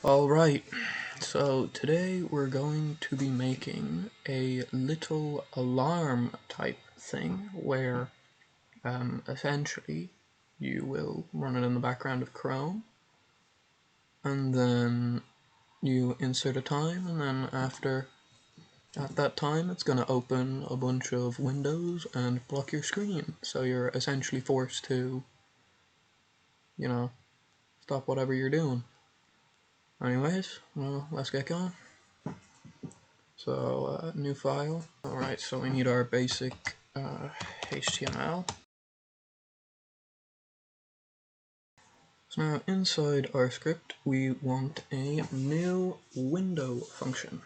Alright, so today we're going to be making a little alarm type thing where essentially you will run it in the background of Chrome and then you insert a time, and then at that time it's going to open a bunch of windows and block your screen, so you're essentially forced to, stop whatever you're doing. Anyways, well, let's get going. So, new file. Alright, so we need our basic HTML. So now inside our script, we want a new window function.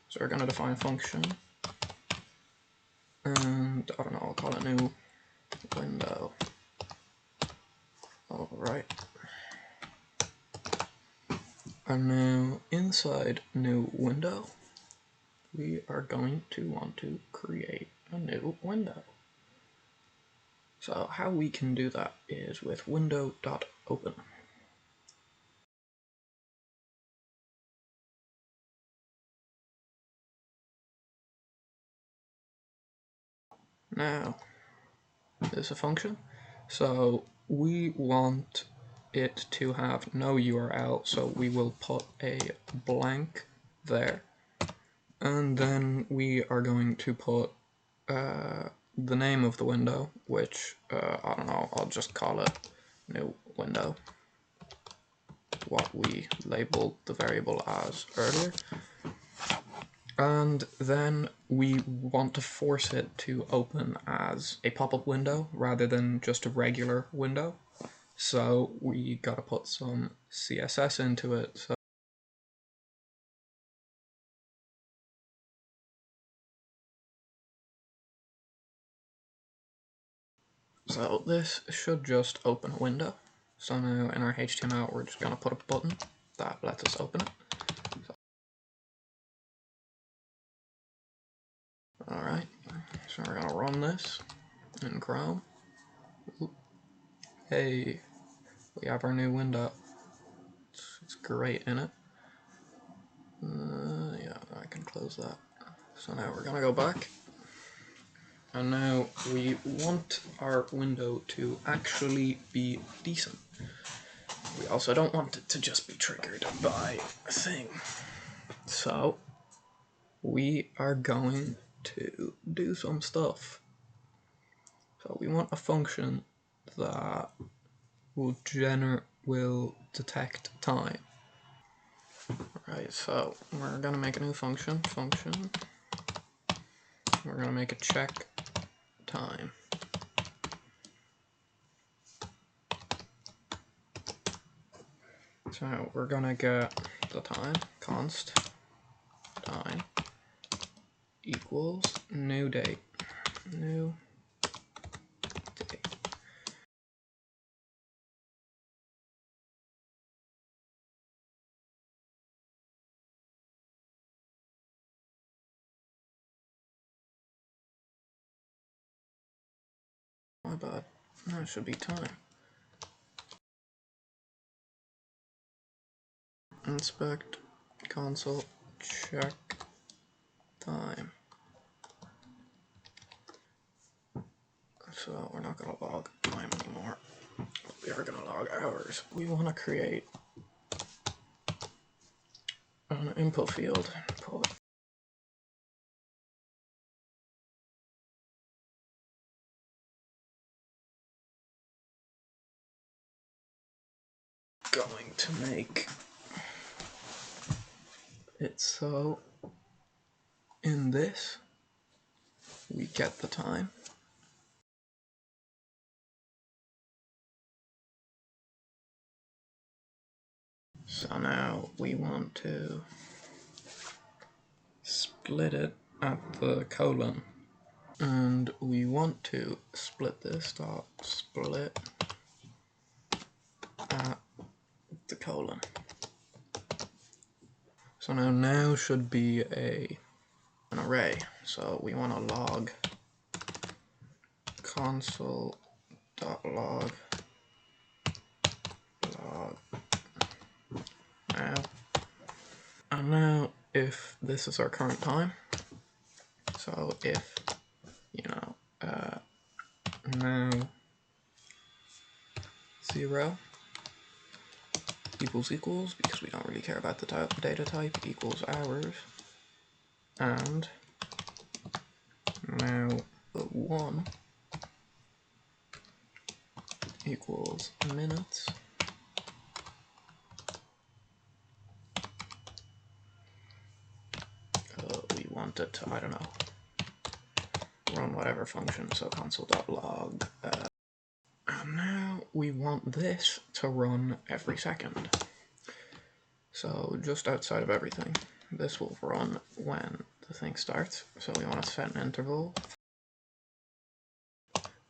So we're going to define a function, and I don't know, I'll call it new window. Alright. And now inside new window, we are going to want to create a new window. So how we can do that is with window.open. Now, there's a function, so we want it to have no URL, so we will put a blank there, and then we are going to put the name of the window, which, I don't know, I'll just call it new window, what we labeled the variable as earlier. And then we want to force it to open as a pop-up window rather than just a regular window. So we gotta put some CSS into it. So this should just open a window. So now in our HTML we're just gonna put a button that lets us open it. Alright, so we're gonna run this in Chrome. Hey, we have our new window. It's great in it. Yeah, I can close that. So now we're gonna go back. And now we want our window to actually be decent. We also don't want it to just be triggered by a thing. So we are going to do some stuff. So we want a function that will detect time. Alright, so we're gonna make a new function. We're gonna make a check time. So we're gonna get the time, const time equals new date. My bad. That should be time. Inspect console check time. So we're not going to log time anymore. We are going to log hours. We want to create an input field. Input. Going to make it so in this we get the time. So now we want to split it at the colon, and we want to split this dot split at the colon. So now should be an array. So we want to log console.log log now And now if this is our current time, so if, now 0 equals, because we don't really care about the data type, equals hours, and now 1 equals minutes, we want it to, I don't know, run whatever function, so console.log, and now we want this to run every second. So just outside of everything, this will run when the thing starts. So we want to set an interval.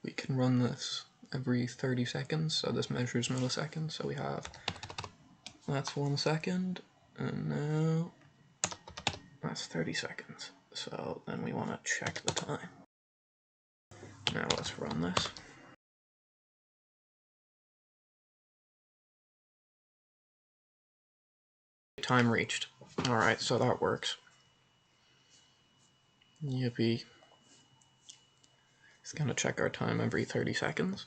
We can run this every 30 seconds, so this measures milliseconds. So we have, that's 1 second, and now that's 30 seconds. So then we want to check the time. Now let's run this. Time reached. Alright, so that works. Yippee. It's gonna check our time every 30 seconds.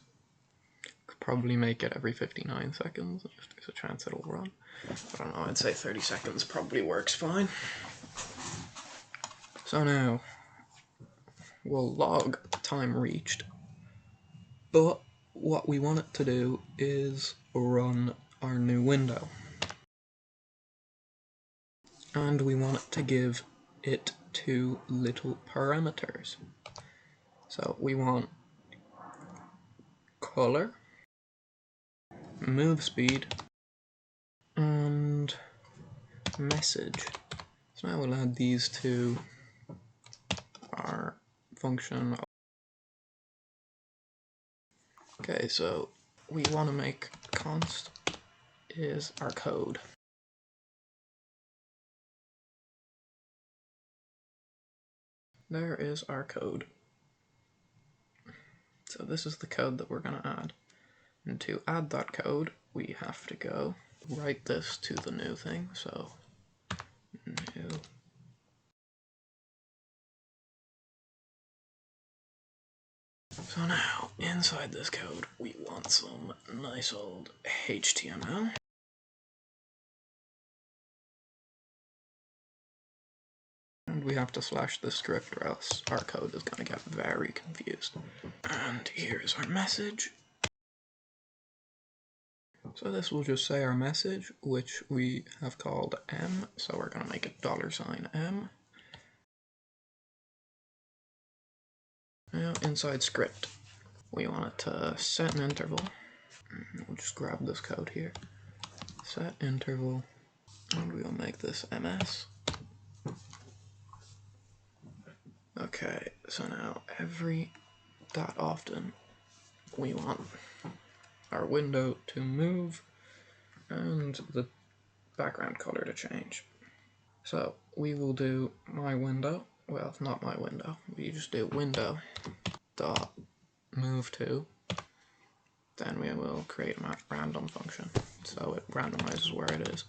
Could probably make it every 59 seconds, just there's a chance it'll run. I don't know, I'd say 30 seconds probably works fine. So now, we'll log time reached, but what we want it to do is run our new window. And we want it to give it 2 little parameters. So we want color, move speed, and message. So now we'll add these to our function. Okay, so we want to make const is our code. There is our code. So this is the code that we're going to add. And to add that code, we have to go write this to the new thing. So new. So now, inside this code, we want some nice old HTML. And we have to slash the script or else our code is going to get very confused. And here's our message. So this will just say our message, which we have called M, so we're going to make it $M. Now inside script, we want it to set an interval. We'll just grab this code here. Set interval, and we'll make this MS. Okay, so now every that often we want our window to move and the background color to change. So we will do my window, well, not my window, we just do window dot move to, then we will create a random function, so it randomizes where it is.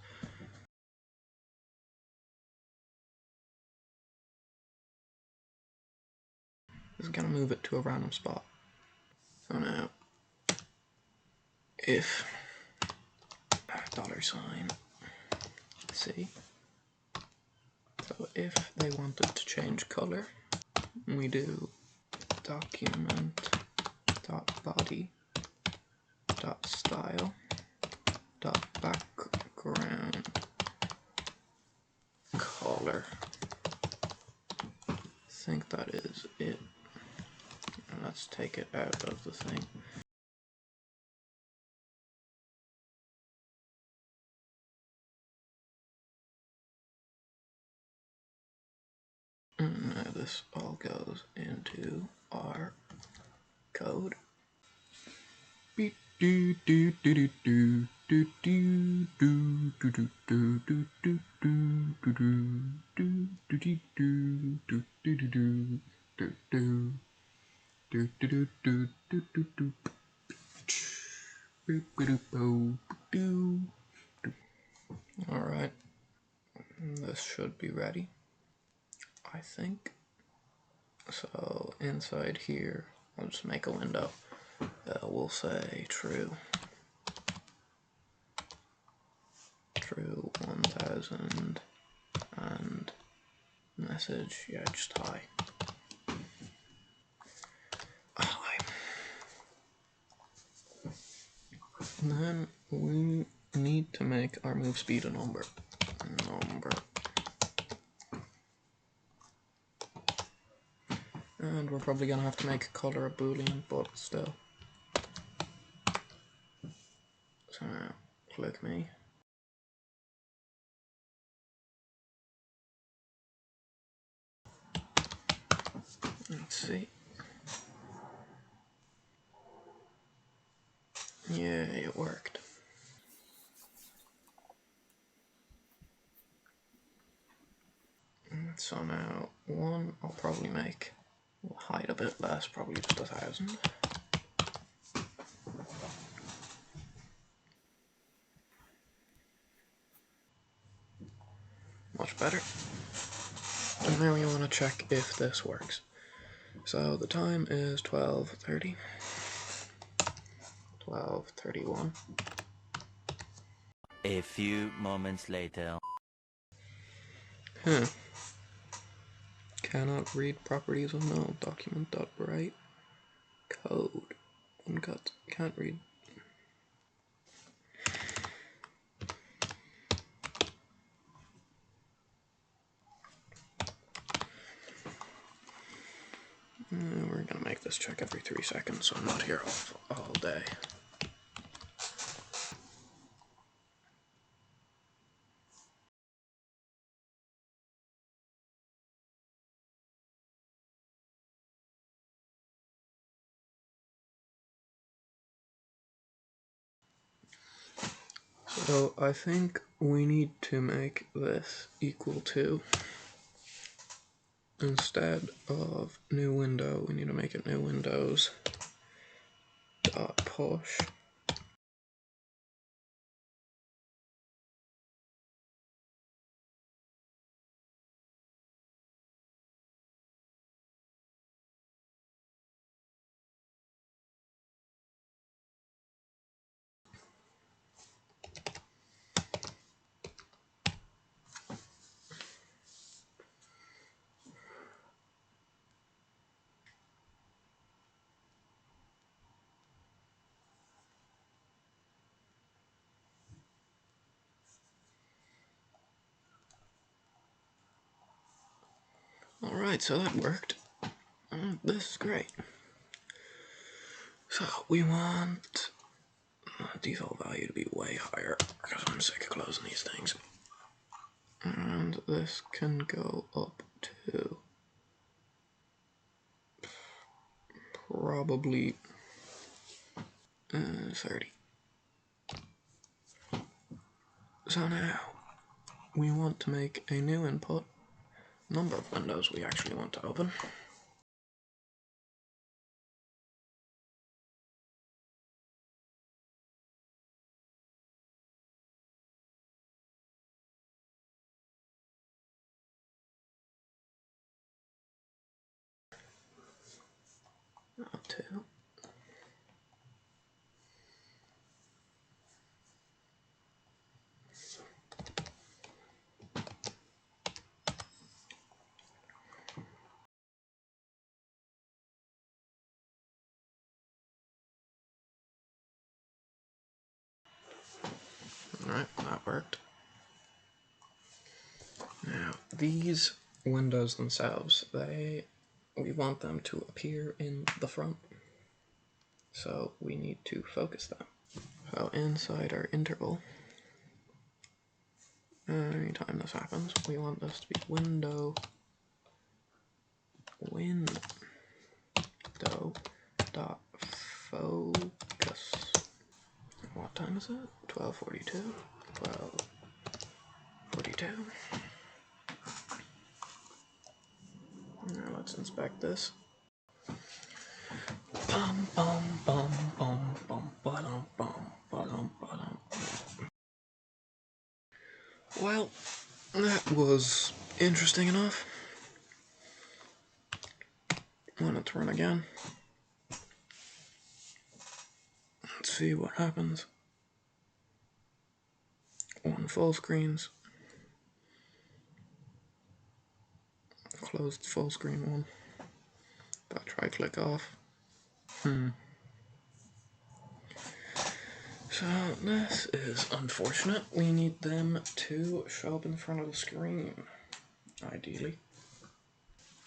This is going to move it to a random spot. So now, if $C, so if they wanted to change color, we do document.style.background color. I think that is it. And let's take it out of the thing. And now this all goes into our code. Alright, This should be ready, I think. So inside here, I'll just make a window. We'll say true 1000 and message, yeah, just hi. Hi. And then we need to make our move speed a number. And we're probably gonna have to make color a boolean, but still. So now, click me. Let's see. Yeah, it worked. So now, one I'll probably make. We'll hide a bit less, probably just 1000. Much better. And now we want to check if this works. So the time is 12:30. 12:31. A few moments later. Cannot read properties of null. Document.write code. Uncut. Can't read. We're gonna make this check every 3 seconds, so I'm not here all day. So I think we need to make this equal to, instead of new window, we need to make it new windows dot push. Alright, so that worked. This is great. So we want default value to be way higher, because I'm sick of closing these things. And this can go up to probably 30. So now we want to make a new input. Number of windows we actually want to open. Not 2. Alright, that worked. Now, these windows themselves, we want them to appear in the front. So we need to focus them. So inside our interval, anytime this happens, we want this to be window dot focus. What time is it? 12:42. 12:42. Now let's inspect this. Bum bum bum bum bum bum bum bum bum. Well, that was interesting enough. Want it to run again. Let's see what happens. One full screens. Closed full screen one. But try click off. So this is unfortunate. We need them to show up in front of the screen, ideally.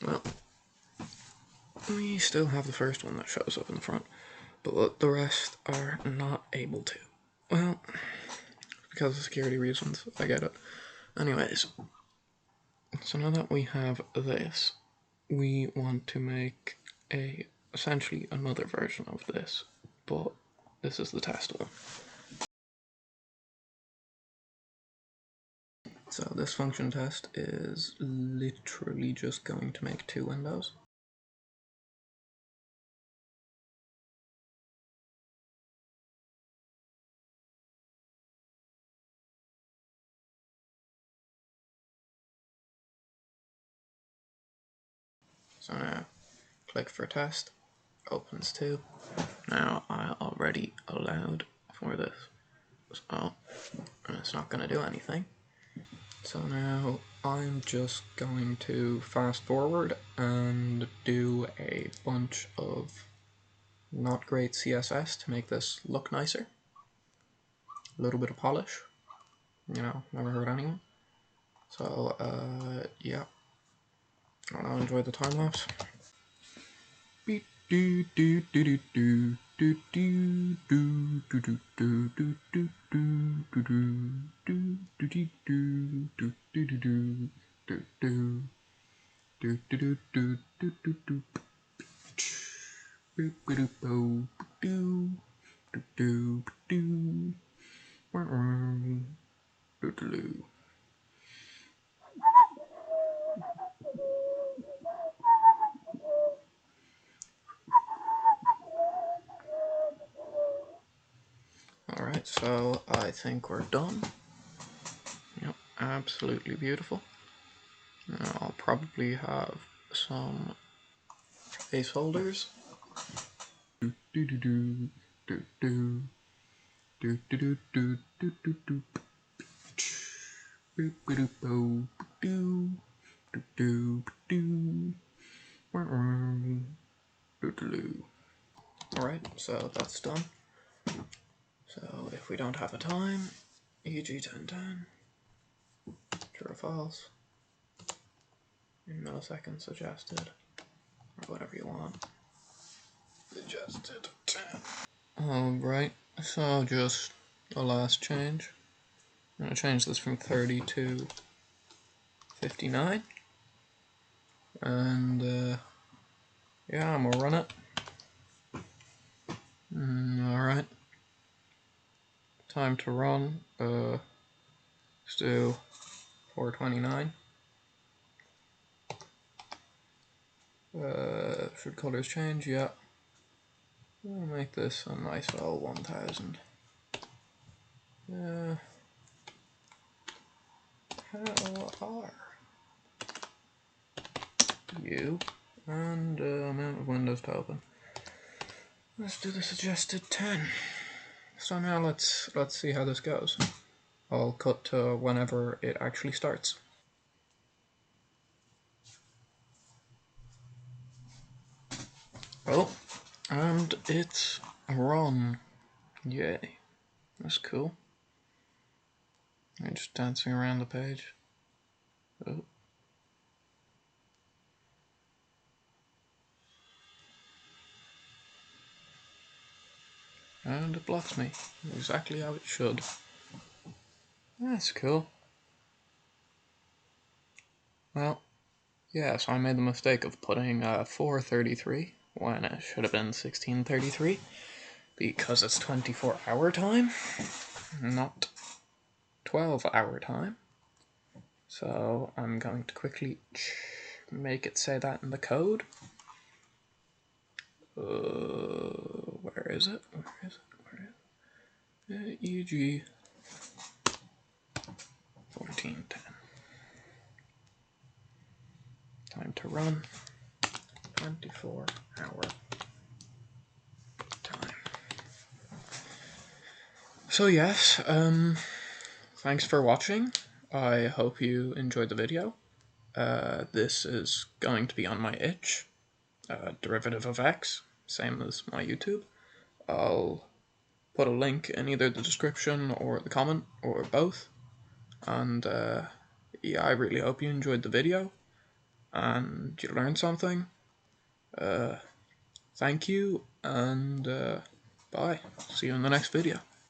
Well, we still have the first one that shows up in the front, but the rest are not able to. Well, because of security reasons, I get it. Anyways, so now that we have this, we want to make essentially another version of this, but this is the test one. So this function test is literally just going to make 2 windows. So now click for test, opens 2. Now I already allowed for this, so it's not going to do anything. So now I'm just going to fast forward and do a bunch of not great CSS to make this look nicer. A little bit of polish, you know, never hurt anyone. So yeah, I'll enjoy the time lapse. Alright, so I think we're done. Yep, absolutely beautiful. Now I'll probably have some placeholders. Alright, so that's done. So if we don't have a time, e.g. 1010, true or false, in milliseconds suggested, or whatever you want. Suggested 10. Alright, so just a last change. I'm going to change this from 30 to 59. And yeah, I'm gonna run it. Alright. Time to run. Let's do 429. Should colors change? Yeah. We'll make this a nice old 1000. How are you? And amount of windows to open. Let's do the suggested 10. So now let's see how this goes. I'll cut to whenever it actually starts. Oh, and it's run. Yay. That's cool. I'm just dancing around the page. Oh. And it blocks me. Exactly how it should. That's cool. Well, yeah, so I made the mistake of putting 4:33 when it should have been 16:33 because it's 24-hour time, not 12-hour time. So I'm going to quickly make it say that in the code. Where is it? E.g. 1410. to run 24-hour time. So yes, thanks for watching. I hope you enjoyed the video. This is going to be on my itch, derivative of x, same as my YouTube. I'll put a link in either the description or the comment, or both. And yeah, I really hope you enjoyed the video, and you learned something. Thank you, and bye. See you in the next video.